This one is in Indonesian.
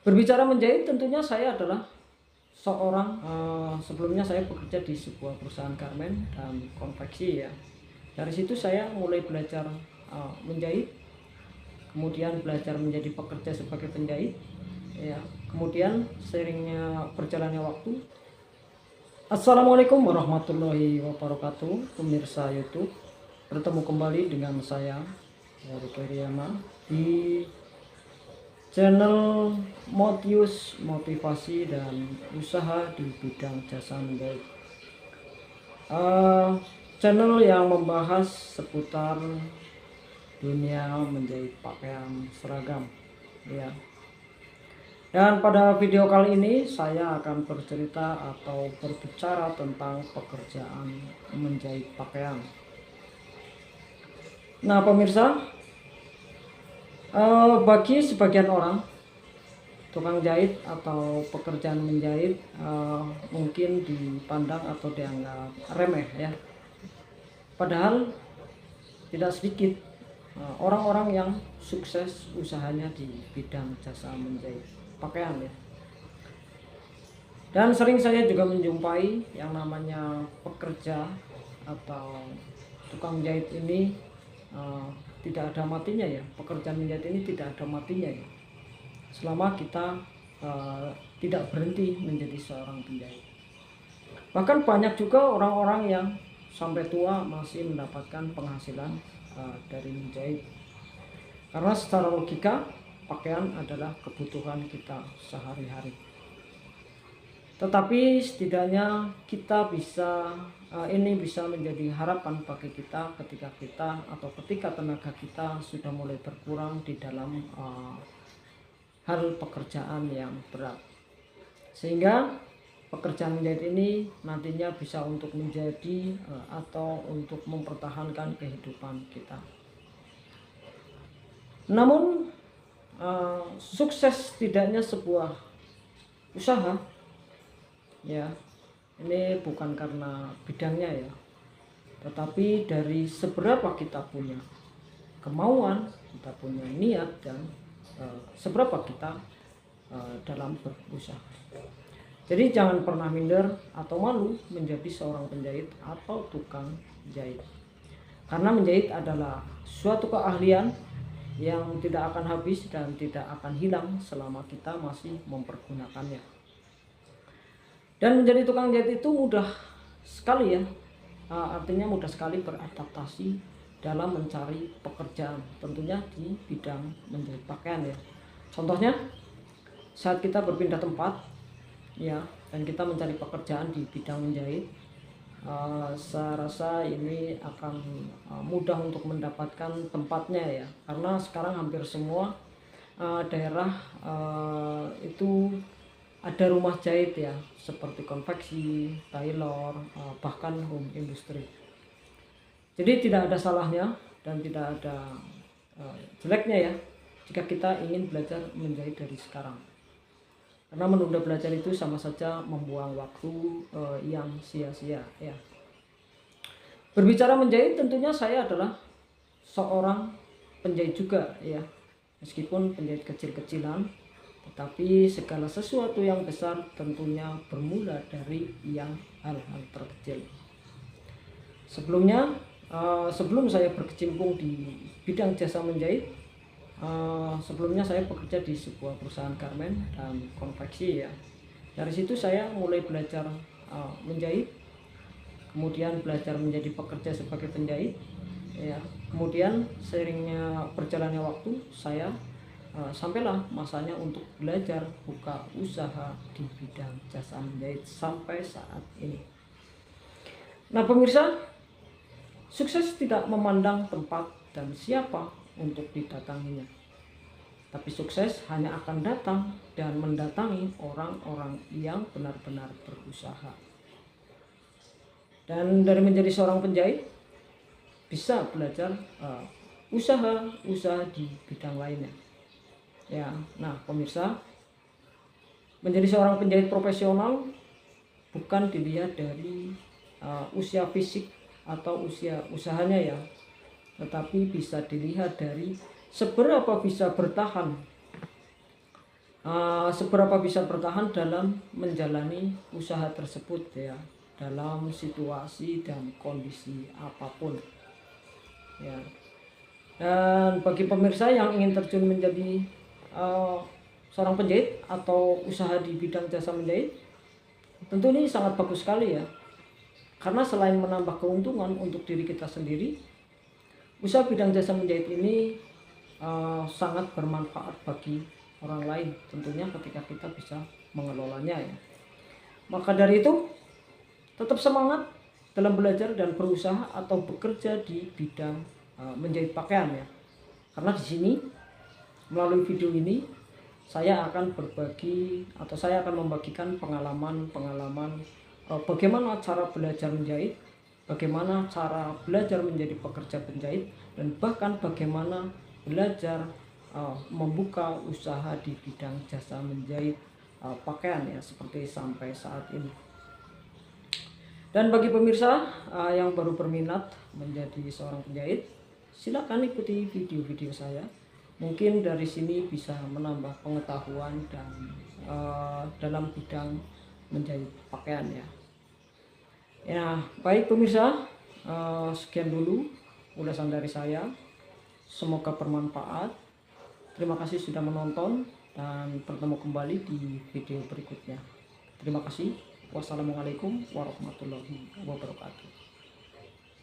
Berbicara menjahit, tentunya saya adalah seorang sebelumnya saya bekerja di sebuah perusahaan garmen dan konveksi ya. Dari situ saya mulai belajar menjahit, kemudian belajar menjadi pekerja sebagai penjahit ya. Kemudian seiringnya berjalannya waktu, Assalamualaikum warahmatullahi wabarakatuh, pemirsa YouTube. Bertemu kembali dengan saya dari Keriyama di channel Motius Motivasi dan Usaha di Bidang Jasa Menjahit. Channel yang membahas seputar dunia menjahit pakaian seragam ya. Dan pada video kali ini saya akan bercerita atau berbicara tentang pekerjaan menjahit pakaian. Nah pemirsa, bagi sebagian orang, tukang jahit atau pekerjaan menjahit mungkin dipandang atau dianggap remeh ya. Padahal tidak sedikit orang-orang yang sukses usahanya di bidang jasa menjahit pakaian ya. Dan sering saya juga menjumpai yang namanya pekerja atau tukang jahit ini tidak ada matinya ya. Pekerjaan menjahit ini tidak ada matinya ya, selama kita tidak berhenti menjadi seorang penjahit. Bahkan banyak juga orang-orang yang sampai tua masih mendapatkan penghasilan dari menjahit, karena secara logika pakaian adalah kebutuhan kita sehari-hari. Tetapi setidaknya kita bisa ini bisa menjadi harapan bagi kita ketika kita atau ketika tenaga kita sudah mulai berkurang di dalam hal pekerjaan yang berat, sehingga pekerjaan menjahit ini nantinya bisa untuk menjadi atau untuk mempertahankan kehidupan kita. Namun sukses tidaknya sebuah usaha ya, ini bukan karena bidangnya ya, tetapi dari seberapa kita punya kemauan, kita punya niat, dan seberapa kita dalam berusaha. Jadi jangan pernah minder atau malu menjadi seorang penjahit atau tukang jahit, karena menjahit adalah suatu keahlian yang tidak akan habis dan tidak akan hilang selama kita masih mempergunakannya. Dan menjadi tukang jahit itu mudah sekali ya, artinya mudah sekali beradaptasi dalam mencari pekerjaan, tentunya di bidang menjahit pakaian ya. Contohnya saat kita berpindah tempat ya, dan kita mencari pekerjaan di bidang menjahit, saya rasa ini akan mudah untuk mendapatkan tempatnya ya, karena sekarang hampir semua daerah itu ada rumah jahit ya, seperti konveksi, tailor, bahkan home industry. Jadi tidak ada salahnya dan tidak ada jeleknya ya jika kita ingin belajar menjahit dari sekarang, karena menunda belajar itu sama saja membuang waktu yang sia-sia ya. Berbicara menjahit, tentunya saya adalah seorang penjahit juga ya, meskipun penjahit kecil-kecilan, tetapi segala sesuatu yang besar tentunya bermula dari yang hal-hal terkecil. Sebelumnya sebelum saya berkecimpung di bidang jasa menjahit, sebelumnya saya bekerja di sebuah perusahaan garmen dan konveksi ya. Dari situ saya mulai belajar menjahit, kemudian belajar menjadi pekerja sebagai penjahit ya. Kemudian seiringnya berjalannya waktu, saya sampailah masanya untuk belajar buka usaha di bidang jasa menjahit sampai saat ini. Nah pemirsa, sukses tidak memandang tempat dan siapa untuk didatanginya, tapi sukses hanya akan datang dan mendatangi orang-orang yang benar-benar berusaha. Dan dari menjadi seorang penjahit bisa belajar usaha di bidang lainnya ya. Nah pemirsa, menjadi seorang penjahit profesional bukan dilihat dari usia fisik atau usia usahanya ya, tetapi bisa dilihat dari seberapa bisa bertahan seberapa bisa bertahan dalam menjalani usaha tersebut ya, dalam situasi dan kondisi apapun ya. Dan bagi pemirsa yang ingin terjun menjadi uh, seorang penjahit atau usaha di bidang jasa menjahit, tentu ini sangat bagus sekali ya, karena selain menambah keuntungan untuk diri kita sendiri, usaha bidang jasa menjahit ini sangat bermanfaat bagi orang lain tentunya ketika kita bisa mengelolanya ya. Maka dari itu, tetap semangat dalam belajar dan berusaha atau bekerja di bidang menjahit pakaian ya. Karena di sini melalui video ini saya akan berbagi atau saya akan membagikan pengalaman bagaimana cara belajar menjahit, bagaimana cara belajar menjadi pekerja penjahit, dan bahkan bagaimana belajar membuka usaha di bidang jasa menjahit pakaian ya, seperti sampai saat ini. Dan bagi pemirsa yang baru berminat menjadi seorang penjahit, silakan ikuti video-video saya. Mungkin dari sini bisa menambah pengetahuan dan dalam bidang menjahit pakaian ya. Ya, baik pemirsa, sekian dulu ulasan dari saya. Semoga bermanfaat. Terima kasih sudah menonton dan bertemu kembali di video berikutnya. Terima kasih. Wassalamualaikum warahmatullahi wabarakatuh.